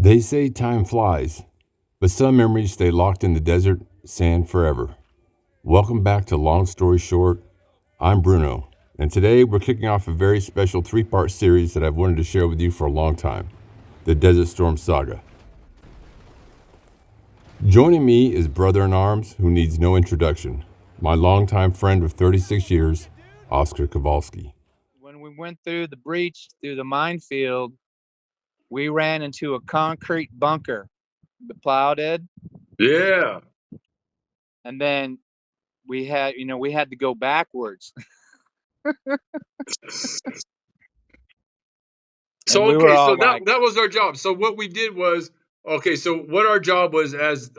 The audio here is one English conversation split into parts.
They say time flies, but some memories stay locked in the desert sand forever. Welcome back to Long Story Short. I'm Bruno, and today we're kicking off a very special three-part series that I've wanted to share with you for a long time, the Desert Storm Saga. Joining me is brother-in-arms who needs no introduction, my longtime friend of 36 years, Oscar Kowalski. When we went through the breach, through the minefield, we ran into a concrete bunker. The plow did. Yeah. And then we had to go backwards. So we were okay, all so like, that was our job. So what we did was so what our job was as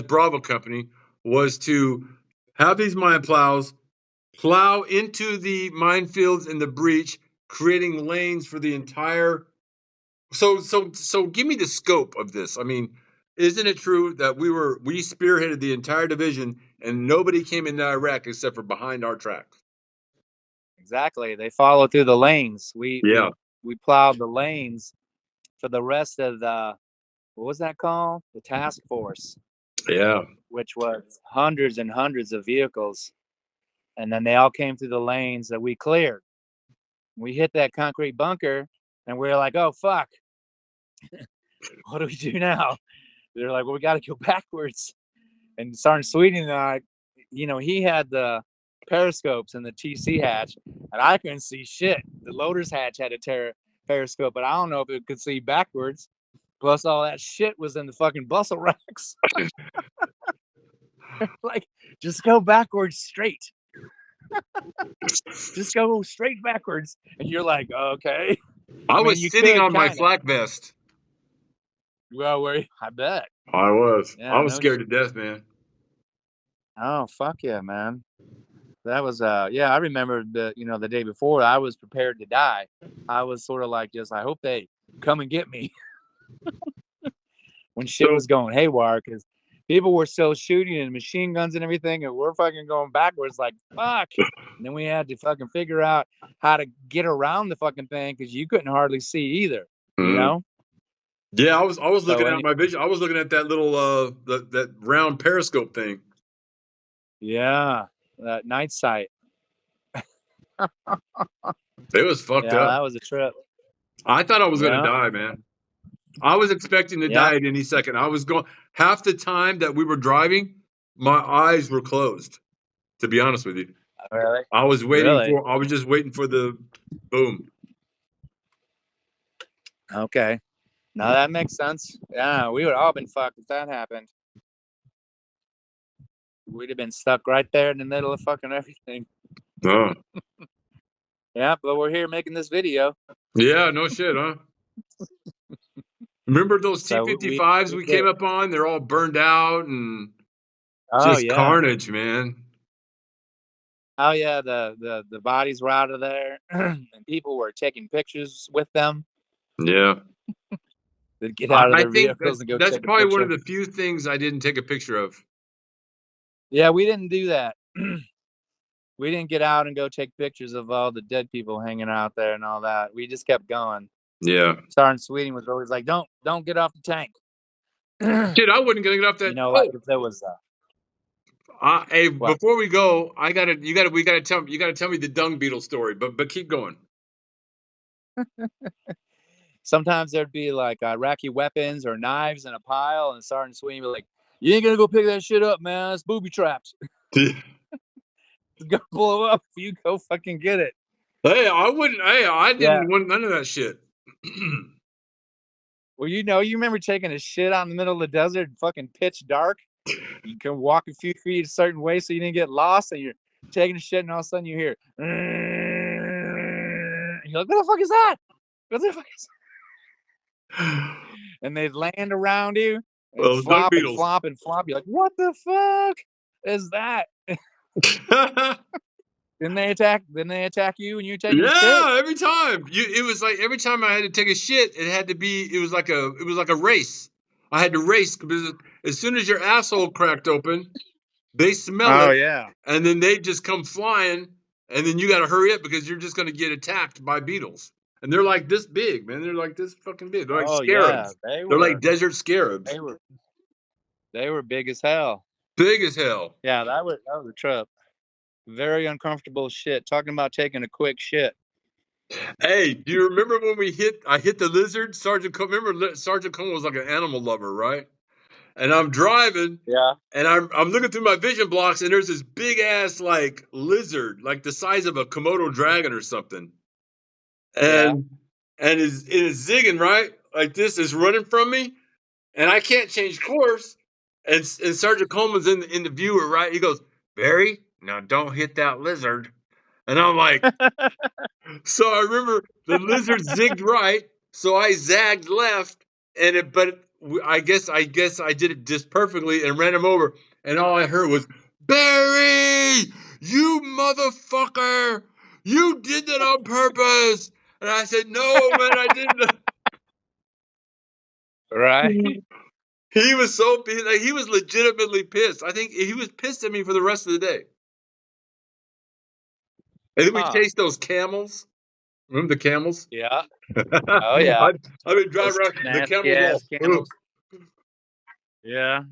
Bravo Company was to have these mine plows plow into the minefields in the breach, creating lanes for the entire. So give me the scope of this. I mean, isn't it true that we spearheaded the entire division and nobody came into Iraq except for behind our tracks? exactly. They followed through the lanes. Yeah. We plowed the lanes for the rest of the, what was that called? The task force. Yeah. Which was hundreds and hundreds of vehicles. And then they all came through the lanes that we cleared. We hit that concrete bunker and we were like, oh, fuck. What do we do now? They're like, well, we got to go backwards. And Sergeant Sweeting and I, he had the periscopes and the TC hatch, and I couldn't see shit. The loader's hatch had a periscope, but I don't know if it could see backwards. Plus, all that shit was in the fucking bustle racks. Like, just go backwards straight. Just go straight backwards. And you're like, okay. I was sitting on my flak vest. Well, I bet. I was. Yeah, I was scared to death, man. Oh, fuck yeah, man. That was I remember the day before I was prepared to die. I was sort of like I hope they come and get me. When shit was going haywire, because people were still shooting and machine guns and everything, and we're fucking going backwards like fuck. And then we had to fucking figure out how to get around the fucking thing because you couldn't hardly see either. You know? Yeah, I was looking at my vision. I was looking at that little that round periscope thing. Yeah, that night sight. It was fucked up. Yeah, that was a trip. I thought I was gonna die, man. I was expecting to die at any second. I was going half the time that we were driving, my eyes were closed. To be honest with you, really, I was waiting I was just waiting for the boom. Okay, now that makes sense. Yeah, we would all been fucked if that happened. We'd have been stuck right there in the middle of fucking everything. Oh. Yeah, but we're here making this video. Yeah, no shit, huh? Remember those T-55s we came up on? They're all burned out and just carnage, man. Oh yeah, the bodies were out of there, and people were taking pictures with them. Yeah. They'd get out of their vehicles and go. That's probably one of the few things I didn't take a picture of. Yeah, we didn't do that. We didn't get out and go take pictures of all the dead people hanging out there and all that. We just kept going. Yeah. Sergeant Sweeting was always like, "Don't get off the tank." Dude, I wasn't gonna get off that. Like if there was. Hey, before we go, we gotta tell me the dung beetle story. But keep going. Sometimes there'd be like Iraqi weapons or knives in a pile, and Sergeant Sweeting would be like, "You ain't gonna go pick that shit up, man. It's booby traps." It's gonna blow up if you go fucking get it. Hey, I wouldn't. Hey, I didn't want none of that shit. Well, you remember taking a shit out in the middle of the desert, fucking pitch dark. You can walk a few feet a certain way so you didn't get lost, and you're taking a shit, and all of a sudden you hear, and you're like, "What the fuck is that? What the fuck is that?" And they'd land around you and flop and flop and flop. You're like, "What the fuck is that?" Then they attack you and you take a shit? Yeah, every time. It was like every time I had to take a shit, it was like a race. I had to race because as soon as your asshole cracked open, they smell it. Oh yeah. And then they just come flying, and then you got to hurry up because you're just going to get attacked by beetles. and they're like this big, man. They're like this fucking big. They're like Oh yeah, scarabs. They're like desert scarabs. they were big as hell. Big as hell. Yeah, that was a trip. Very uncomfortable shit. Talking about taking a quick shit. Hey, do you remember when I hit the lizard? Remember Sergeant Cone was like an animal lover, right? And I'm driving, Yeah. and I'm looking through my vision blocks, and there's this big ass like lizard, like the size of a Komodo dragon or something. And it is zigging, right? Like this is running from me, and I can't change course. And Sergeant Coleman's in the viewer, right? He goes, Barry, now don't hit that lizard. And I'm like, so I remember the lizard zigged right, so I zagged left, I guess I did it just perfectly and ran him over, and all I heard was, Barry, you motherfucker, you did that on purpose. And I said, no, man, I didn't. Right. He was so pissed. Like, he was legitimately pissed. I think he was pissed at me for the rest of the day. And then we chased those camels. Remember the camels? Yeah. Oh yeah. I mean, drive around the camels. Camels. Yeah.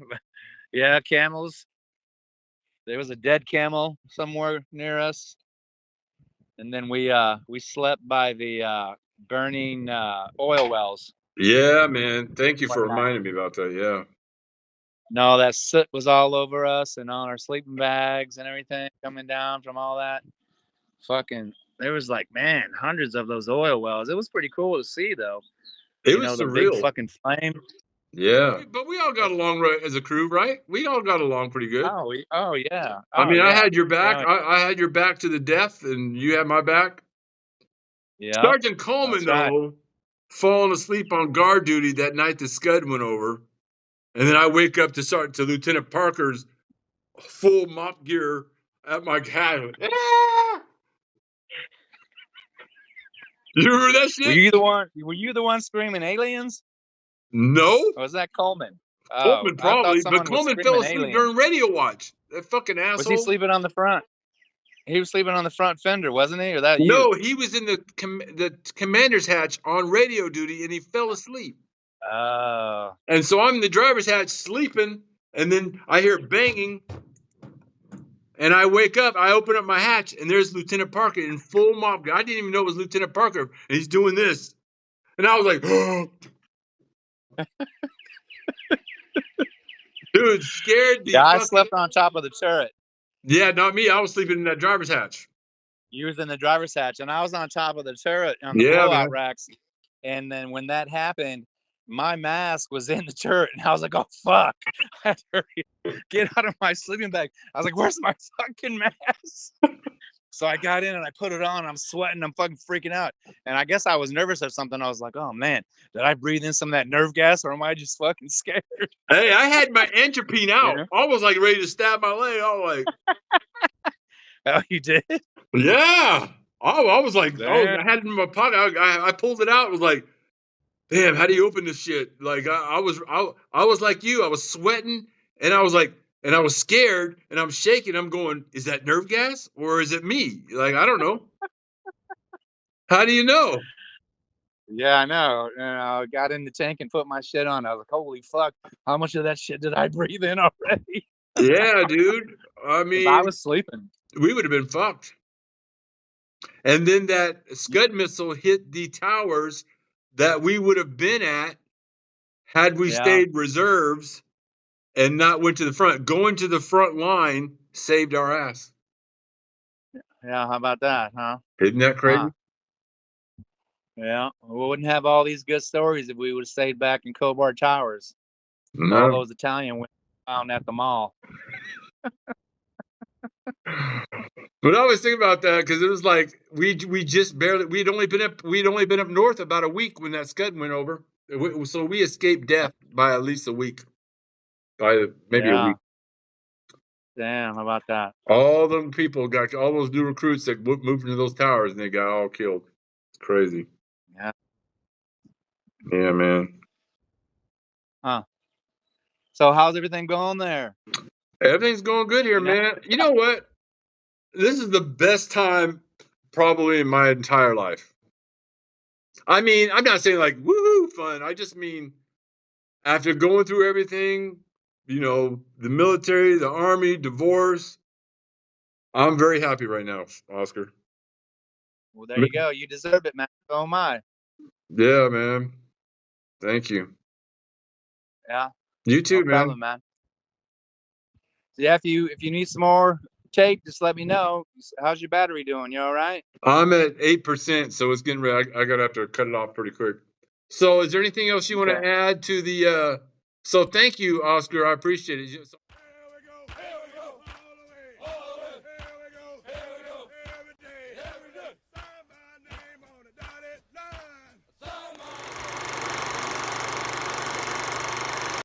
Yeah, camels. There was a dead camel somewhere near us. And then we slept by the burning oil wells. Yeah, man. Thank you for reminding me about that. Yeah. No, that soot was all over us and on our sleeping bags and everything coming down from all that. Fucking, there was like, man, hundreds of those oil wells. It was pretty cool to see, though. It was the surreal. big fucking flame. Yeah, but we all got along as a crew, right? We all got along pretty good. Oh yeah. I mean, I had your back. I had your back to the death, and you had my back. Yeah. Sergeant Coleman, though, falling asleep on guard duty that night the Scud went over, and then I wake up to Lieutenant Parker's full mop gear at my cabin. You remember that shit? Were you the one screaming aliens? No. Or was that Coleman? Coleman probably, but Coleman fell asleep during radio watch. That fucking asshole. Was he sleeping on the front? He was sleeping on the front fender, wasn't he? Or that you? No, he was in the commander's hatch on radio duty, and he fell asleep. Oh. And so I'm in the driver's hatch sleeping, and then I hear banging, and I wake up. I open up my hatch, and there's Lieutenant Parker in full mop gear. I didn't even know it was Lieutenant Parker, and he's doing this. And I was like, dude, scared the I slept on top of the turret. Yeah, not me. I was sleeping in that driver's hatch. You was in the driver's hatch, and I was on top of the turret on the blowout racks. And then when that happened, my mask was in the turret, and I was like, "Oh fuck!" I had to hurry, get out of my sleeping bag. I was like, "Where's my fucking mask?" So I got in and I put it on. I'm sweating. I'm fucking freaking out. And I guess I was nervous or something. I was like, "Oh man, did I breathe in some of that nerve gas, or am I just fucking scared?" Hey, I had my entropine out. Yeah. I was like ready to stab my leg. I was like, "Oh, you did?" Yeah. I was like, I had it in my pocket. I pulled it out. I was like, damn, how do you open this shit? Like I was like you. I was sweating, and I was like, and I was scared, and I'm shaking. I'm going, is that nerve gas or is it me? Like, I don't know. How do you know? Yeah, I know. And I got in the tank and put my shit on. I was like, holy fuck, how much of that shit did I breathe in already? Yeah, dude. I mean, if I was sleeping, we would have been fucked. And then that Scud missile hit the towers that we would have been at had we stayed reserves and not went to the front. Going to the front line saved our ass. Yeah, how about that, huh? Isn't that crazy? Huh. Yeah, we wouldn't have all these good stories if we would have stayed back in Cobar Towers. No. All those Italian women found at the mall. But I was thinking about that because it was like we'd only been up north about a week when that Scud went over, so we escaped death by at least a week, by maybe a week. Damn, how about that? All them people got all those new recruits that moved into those towers and they got all killed. It's crazy. Yeah. Yeah, man. Huh. So how's everything going there? Everything's going good here, man. You know what? This is the best time probably in my entire life. I mean, I'm not saying like woohoo fun. I just mean after going through everything, the military, the army, divorce, I'm very happy right now, Oscar. Well, there you go. You deserve it, man. So am I. Yeah, man. Thank you. Yeah, You no too, man. problem, man. So yeah, if you need some more tape, just let me know. How's your battery doing? You all right? I'm at 8%, so it's getting ready. I gotta have to cut it off pretty quick. So, is there anything else you want Okay. to add to the? So, thank you, Oscar. I appreciate it.